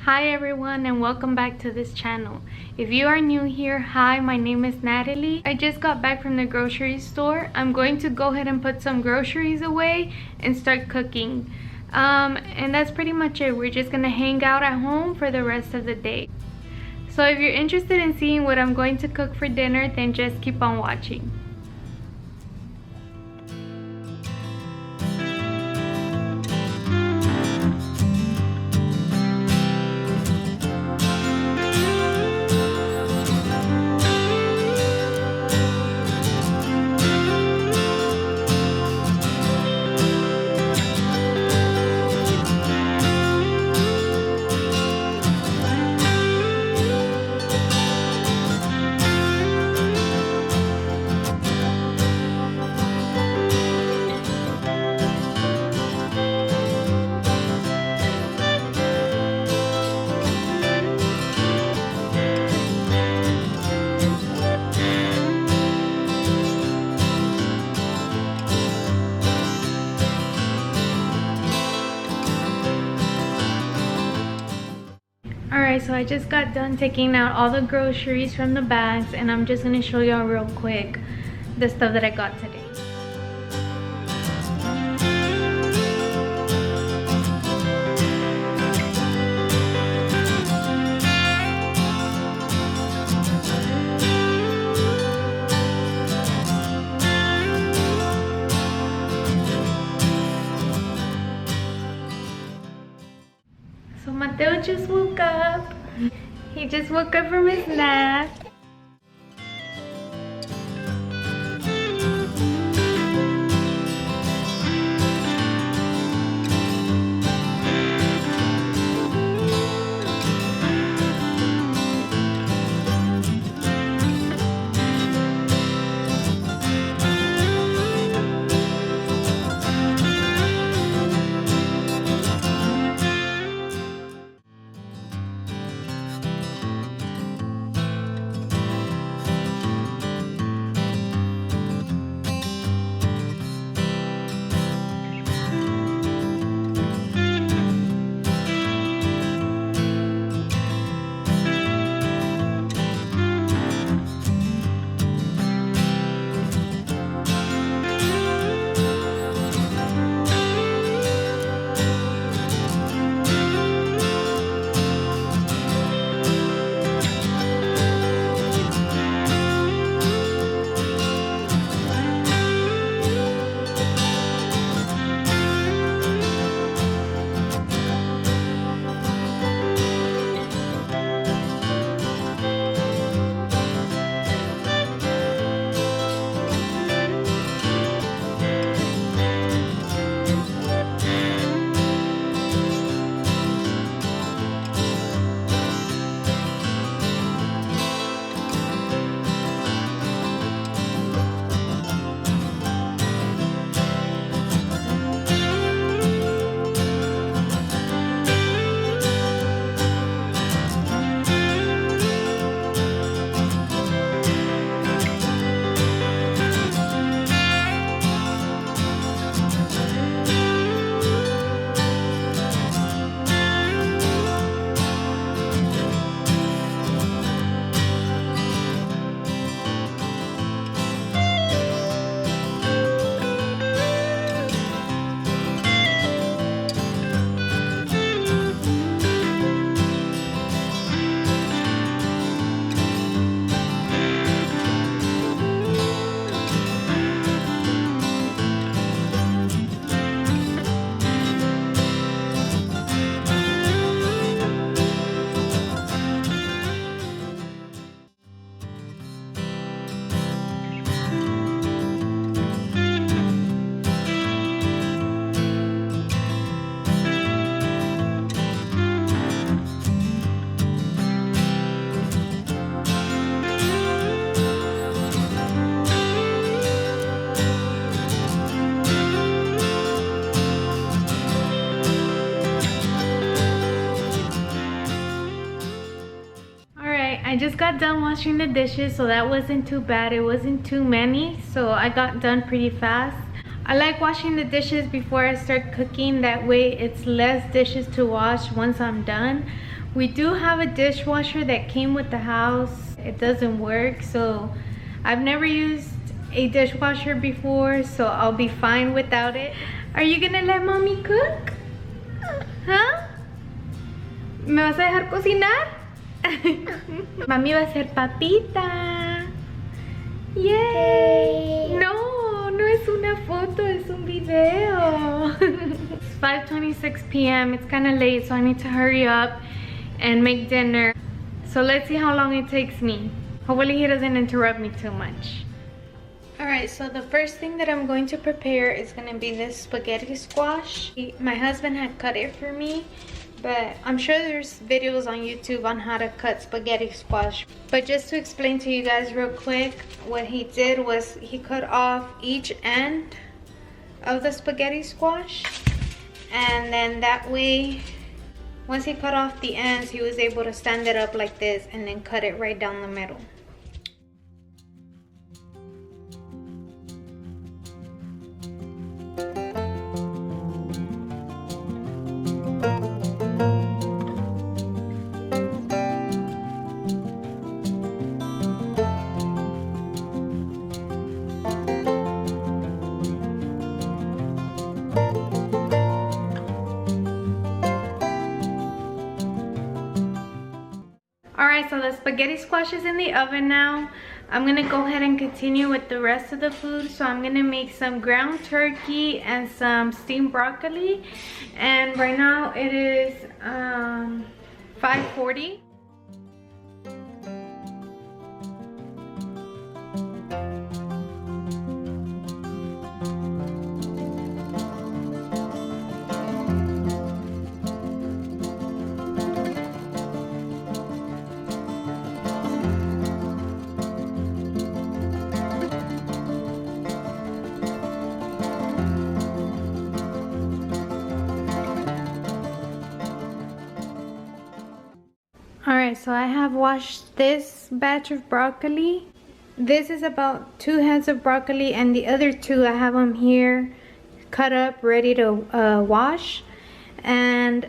Hi everyone and welcome back to this channel. If you are new here, hi, my name is Natalie. I just got back from the grocery store. I'm going to go ahead and put some groceries away and start cooking. And that's pretty much it. We're just gonna hang out at home for the rest of the day. So if you're interested in seeing what I'm going to cook for dinner, then just keep on watching. Alright, so I just got done taking out all the groceries from the bags, and I'm just going to show y'all real quick the stuff that I got today. So Mateo just woke up. He just woke up from his nap. I just got done washing the dishes, so that wasn't too bad. It wasn't too many, so I got done pretty fast. I like washing the dishes before I start cooking. That way it's less dishes to wash once I'm done. We do have a dishwasher that came with the house. It doesn't work, so I've never used a dishwasher before, so I'll be fine without it. Are you gonna let mommy cook? Huh? ¿Me vas a dejar cocinar? Mami va a hacer papita. Yay! No, no es una foto, es un video. It's 5:26 p.m. It's kind of late, so I need to hurry up and make dinner. So let's see how long it takes me. Hopefully he doesn't interrupt me too much. Alright, so the first thing that I'm going to prepare is going to be this spaghetti squash. My husband had cut it for me, but I'm sure there's videos on YouTube on how to cut spaghetti squash. But just to explain to you guys real quick, what he did was he cut off each end of the spaghetti squash, and then that way, once he cut off the ends, he was able to stand it up like this and then cut it right down the middle. Alright, so the spaghetti squash is in the oven now. I'm going to go ahead and continue with the rest of the food. So I'm going to make some ground turkey and some steamed broccoli. And right now it is 5:40. Alright, so I have washed this batch of broccoli. This is about 2 heads of broccoli, and the other 2 I have them here cut up ready to wash. And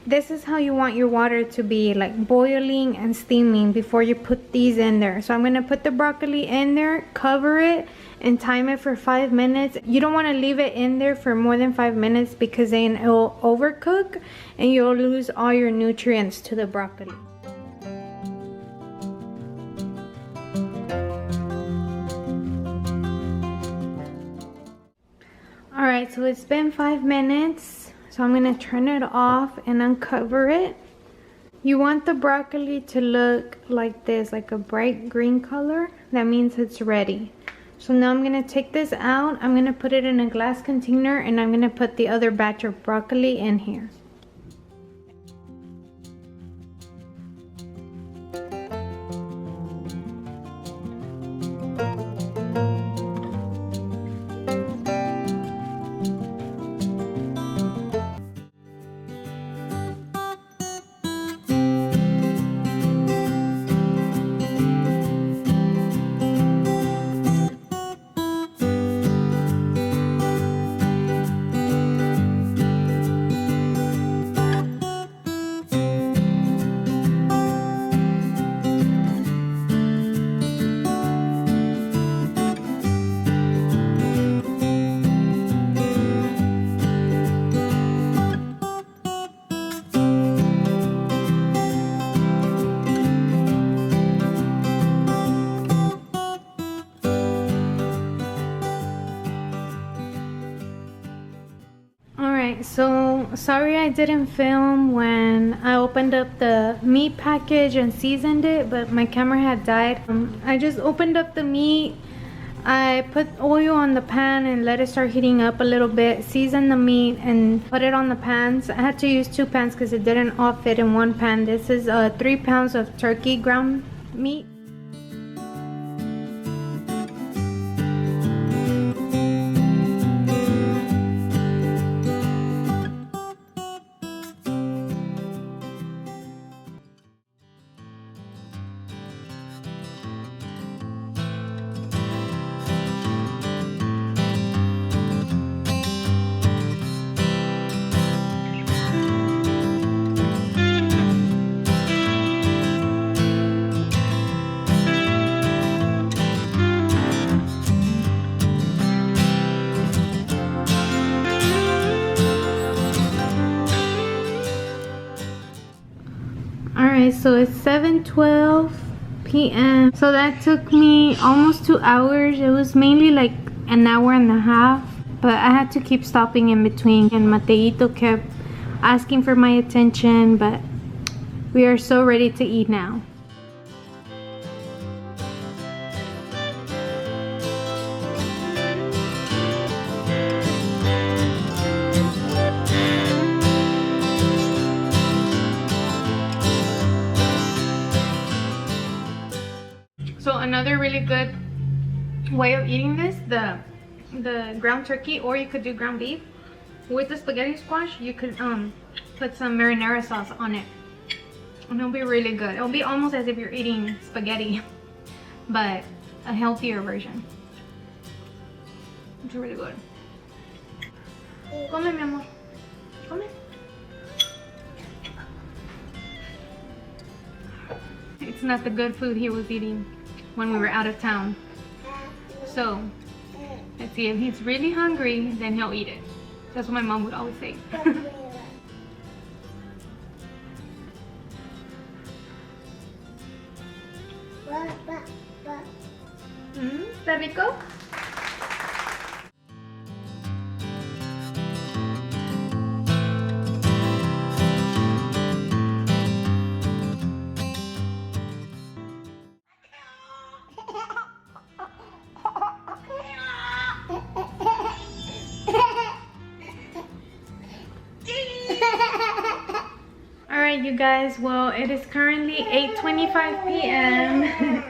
this is how you want your water to be, like boiling and steaming before you put these in there. So I'm going to put the broccoli in there, cover it, and time it for 5 minutes. You don't want to leave it in there for more than 5 minutes because then it will overcook and you'll lose all your nutrients to the broccoli. Alright, so it's been 5 minutes. So I'm going to turn it off and uncover it. You want the broccoli to look like this, like a bright green color. That means it's ready. So now I'm going to take this out. I'm going to put it in a glass container, and I'm going to put the other batch of broccoli in here. So sorry I didn't film when I opened up the meat package and seasoned it, but my camera had died. I just opened up the meat. I put oil on the pan and let it start heating up a little bit, seasoned the meat and put it on the pans. I had to use 2 pans because it didn't all fit in 1 pan. This is 3 pounds of turkey ground meat. Alright, so it's 7:12 p.m. So that took me almost 2 hours. It was mainly like an hour and a half, but I had to keep stopping in between, and Mateito kept asking for my attention, but we are so ready to eat now. So another really good way of eating this, the ground turkey, or you could do ground beef with the spaghetti squash. You could put some marinara sauce on it, and it'll be really good. It'll be almost as if you're eating spaghetti, but a healthier version. It's really good. Come, mi amor. Come. It's not the good food he was eating when we were out of town. So let's see, if he's really hungry, then he'll eat it. That's what my mom would always say. ¿Está rico? Alright, you guys, well, it is currently 8:25 p.m.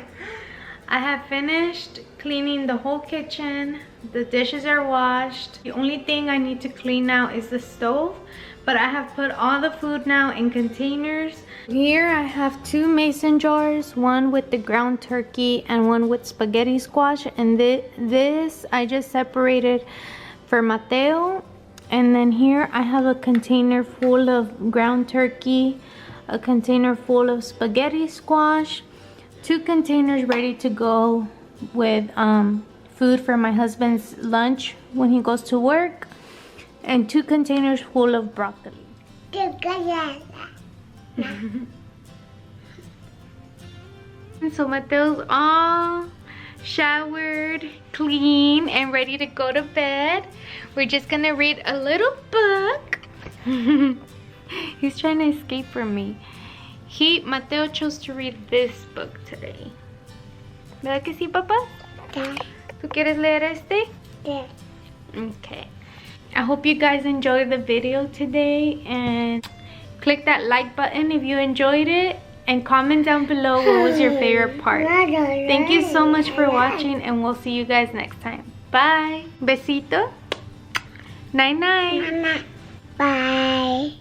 I have finished cleaning the whole kitchen. The dishes are washed. The only thing I need to clean now is the stove, but I have put all the food now in containers. Here I have 2 mason jars, one with the ground turkey and one with spaghetti squash, and this I just separated for Mateo. And then here I have a container full of ground turkey, a container full of spaghetti squash, 2 containers ready to go with food for my husband's lunch when he goes to work, and 2 containers full of broccoli. And so Mateo's all showered, clean, and ready to go to bed. We're just gonna read a little book. He's trying to escape from me. Mateo chose to read this book today. ¿Verdad que sí, papá? Yeah. ¿Tú quieres leer este? Yeah. Okay. I hope you guys enjoyed the video today, and click that like button if you enjoyed it, and comment down below what was your favorite part. Thank you so much for watching, and we'll see you guys next time. Bye. Besito. Night night. Bye.